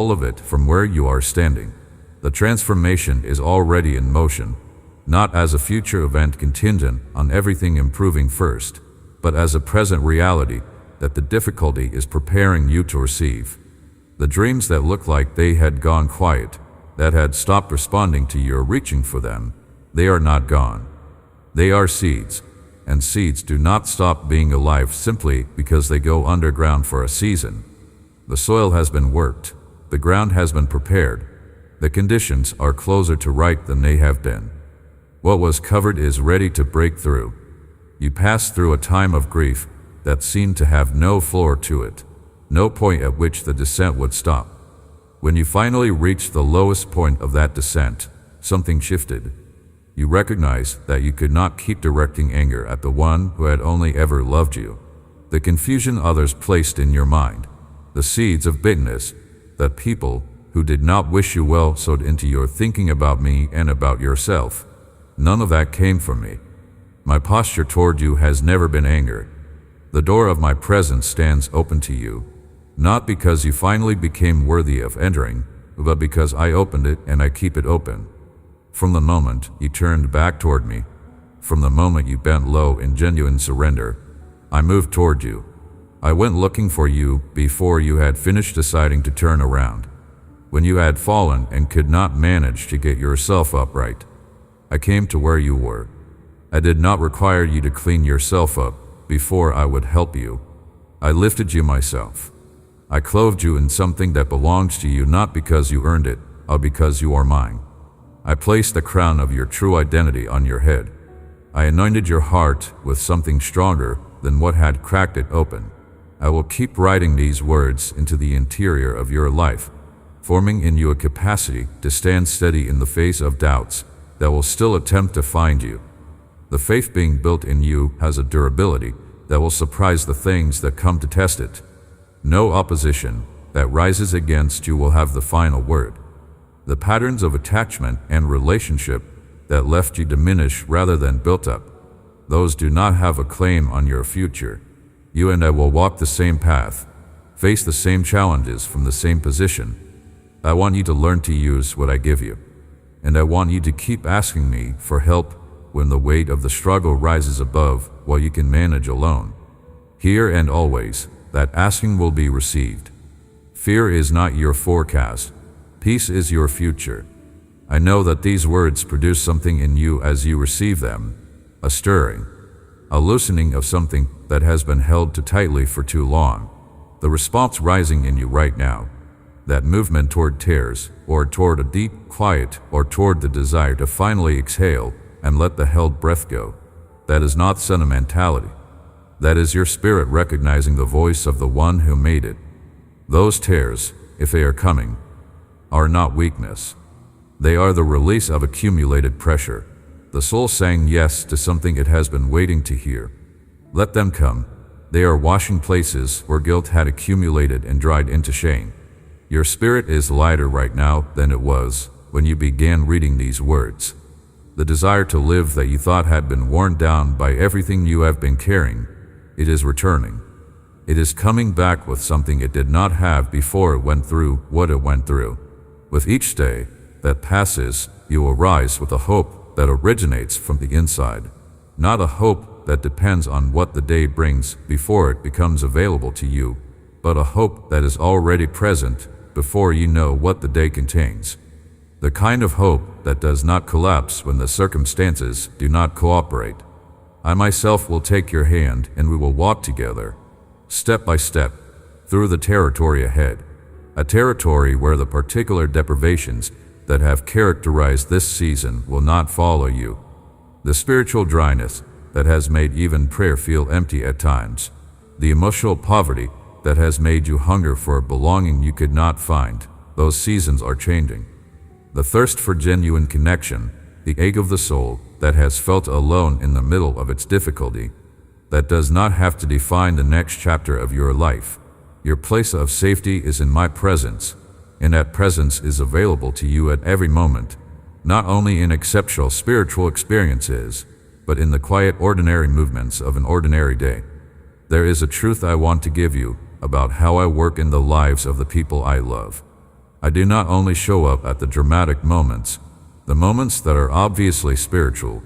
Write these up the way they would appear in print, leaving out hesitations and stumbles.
all of it from where you are standing. The transformation is already in motion, not as a future event contingent on everything improving first, but as a present reality that the difficulty is preparing you to receive. The dreams that look like they had gone quiet, that had stopped responding to your reaching for them, they are not gone. They are seeds, and seeds do not stop being alive simply because they go underground for a season. The soil has been worked, the ground has been prepared, the conditions are closer to right than they have been. What was covered is ready to break through. You passed through a time of grief that seemed to have no floor to it, no point at which the descent would stop. When you finally reached the lowest point of that descent, something shifted. You recognized that you could not keep directing anger at the one who had only ever loved you. The confusion others placed in your mind, the seeds of bitterness that people who did not wish you well sowed into your thinking about me and about yourself. None of that came from me. My posture toward you has never been anger. The door of my presence stands open to you, not because you finally became worthy of entering, but because I opened it and I keep it open. From the moment you turned back toward me, from the moment you bent low in genuine surrender, I moved toward you. I went looking for you before you had finished deciding to turn around. When you had fallen and could not manage to get yourself upright, I came to where you were. I did not require you to clean yourself up before I would help you. I lifted you myself. I clothed you in something that belongs to you not because you earned it, but because you are mine. I placed the crown of your true identity on your head. I anointed your heart with something stronger than what had cracked it open. I will keep writing these words into the interior of your life, forming in you a capacity to stand steady in the face of doubts that will still attempt to find you. The faith being built in you has a durability that will surprise the things that come to test it. No opposition that rises against you will have the final word. The patterns of attachment and relationship that left you diminish rather than built up, those do not have a claim on your future. You and I will walk the same path, face the same challenges from the same position. I want you to learn to use what I give you, and I want you to keep asking me for help when the weight of the struggle rises above what you can manage alone. Here and always, that asking will be received. Fear is not your forecast. Peace is your future. I know that these words produce something in you as you receive them, a stirring, a loosening of something that has been held too tightly for too long. The response rising in you right now, that movement toward tears, or toward a deep quiet, or toward the desire to finally exhale and let the held breath go, that is not sentimentality. That is your spirit recognizing the voice of the one who made it. Those tears, if they are coming, are not weakness. They are the release of accumulated pressure. The soul saying yes to something it has been waiting to hear. Let them come. They are washing places where guilt had accumulated and dried into shame. Your spirit is lighter right now than it was when you began reading these words. The desire to live that you thought had been worn down by everything you have been carrying, it is returning. It is coming back with something it did not have before it went through what it went through. With each day that passes, you will rise with a hope that originates from the inside, not a hope that depends on what the day brings before it becomes available to you, but a hope that is already present before you know what the day contains. The kind of hope that does not collapse when the circumstances do not cooperate. I myself will take your hand and we will walk together, step by step, through the territory ahead. A territory where the particular deprivations that have characterized this season will not follow you. The spiritual dryness that has made even prayer feel empty at times. The emotional poverty that has made you hunger for a belonging you could not find. Those seasons are changing. The thirst for genuine connection, the ache of the soul that has felt alone in the middle of its difficulty, that does not have to define the next chapter of your life. Your place of safety is in my presence, and that presence is available to you at every moment, not only in exceptional spiritual experiences, but in the quiet ordinary movements of an ordinary day. There is a truth I want to give you about how I work in the lives of the people I love. I do not only show up at the dramatic moments, the moments that are obviously spiritual,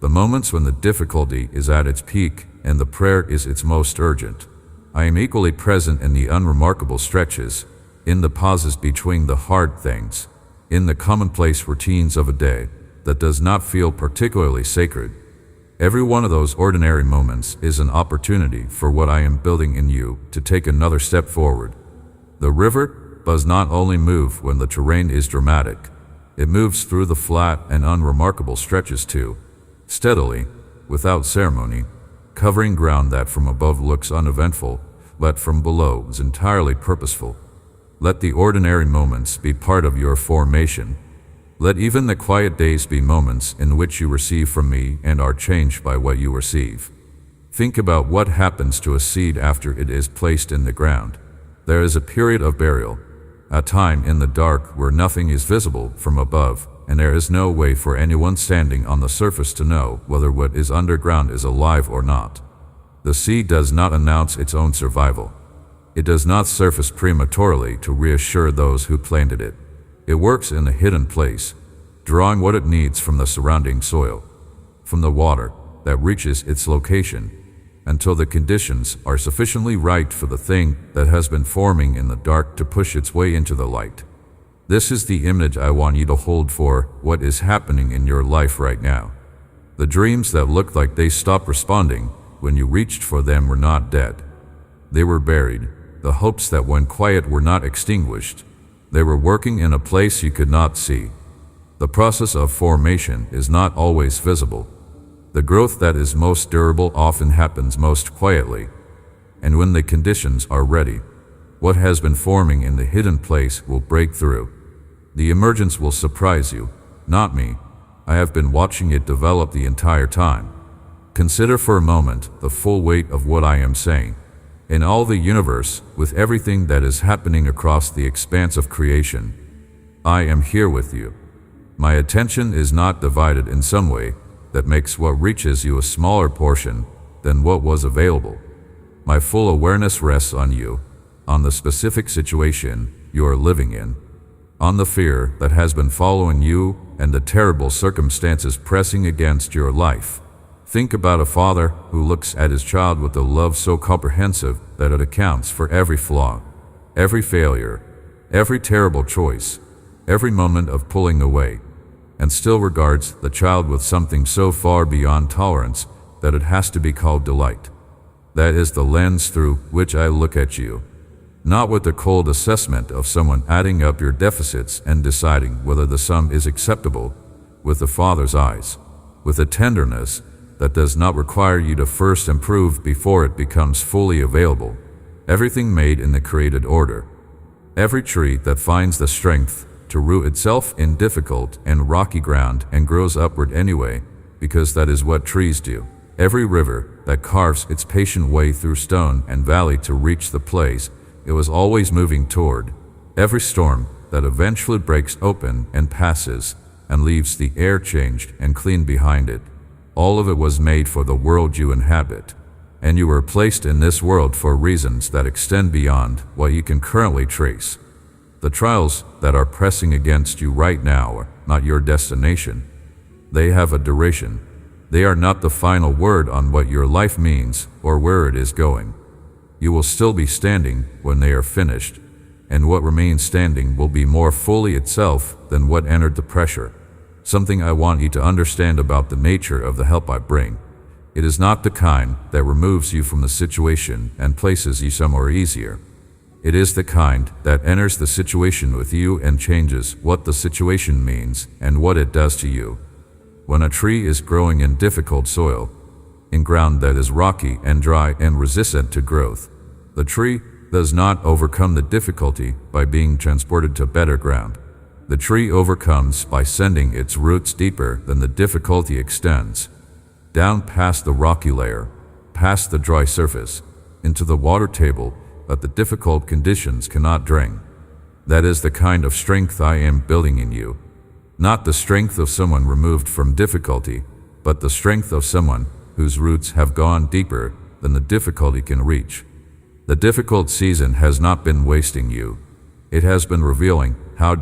the moments when the difficulty is at its peak and the prayer is its most urgent. I am equally present in the unremarkable stretches, in the pauses between the hard things, in the commonplace routines of a day that does not feel particularly sacred. Every one of those ordinary moments is an opportunity for what I am building in you to take another step forward. The river does not only move when the terrain is dramatic, it moves through the flat and unremarkable stretches too, steadily, without ceremony, covering ground that from above looks uneventful, but from below is entirely purposeful. Let the ordinary moments be part of your formation. Let even the quiet days be moments in which you receive from me and are changed by what you receive. Think about what happens to a seed after it is placed in the ground. There is a period of burial, a time in the dark where nothing is visible from above, and there is no way for anyone standing on the surface to know whether what is underground is alive or not. The seed does not announce its own survival. It does not surface prematurely to reassure those who planted it. It works in a hidden place, drawing what it needs from the surrounding soil, from the water that reaches its location, until the conditions are sufficiently right for the thing that has been forming in the dark to push its way into the light. This is the image I want you to hold for what is happening in your life right now. The dreams that looked like they stopped responding when you reached for them were not dead. They were buried. The hopes that went quiet were not extinguished. They were working in a place you could not see. The process of formation is not always visible. The growth that is most durable often happens most quietly. And when the conditions are ready, what has been forming in the hidden place will break through. The emergence will surprise you, not me. I have been watching it develop the entire time. Consider for a moment the full weight of what I am saying. In all the universe, with everything that is happening across the expanse of creation, I am here with you. My attention is not divided in some way that makes what reaches you a smaller portion than what was available. My full awareness rests on you, on the specific situation you are living in, on the fear that has been following you and the terrible circumstances pressing against your life. Think about a father who looks at his child with a love so comprehensive that it accounts for every flaw, every failure, every terrible choice, every moment of pulling away, and still regards the child with something so far beyond tolerance that it has to be called delight. That is the lens through which I look at you, not with the cold assessment of someone adding up your deficits and deciding whether the sum is acceptable, with the Father's eyes, with a tenderness that does not require you to first improve before it becomes fully available. Everything made in the created order. Every tree that finds the strength to root itself in difficult and rocky ground and grows upward anyway, because that is what trees do. Every river that carves its patient way through stone and valley to reach the place it was always moving toward. Every storm that eventually breaks open and passes and leaves the air changed and clean behind it. All of it was made for the world you inhabit, and you were placed in this world for reasons that extend beyond what you can currently trace. The trials that are pressing against you right now are not your destination. They have a duration. They are not the final word on what your life means or where it is going. You will still be standing when they are finished, and what remains standing will be more fully itself than what entered the pressure. Something I want you to understand about the nature of the help I bring. It is not the kind that removes you from the situation and places you somewhere easier. It is the kind that enters the situation with you and changes what the situation means and what it does to you. When a tree is growing in difficult soil, in ground that is rocky and dry and resistant to growth, the tree does not overcome the difficulty by being transported to better ground. The tree overcomes by sending its roots deeper than the difficulty extends, down past the rocky layer, past the dry surface, into the water table that the difficult conditions cannot drain. That is the kind of strength I am building in you. Not the strength of someone removed from difficulty, but the strength of someone whose roots have gone deeper than the difficulty can reach. The difficult season has not been wasting you. It has been revealing how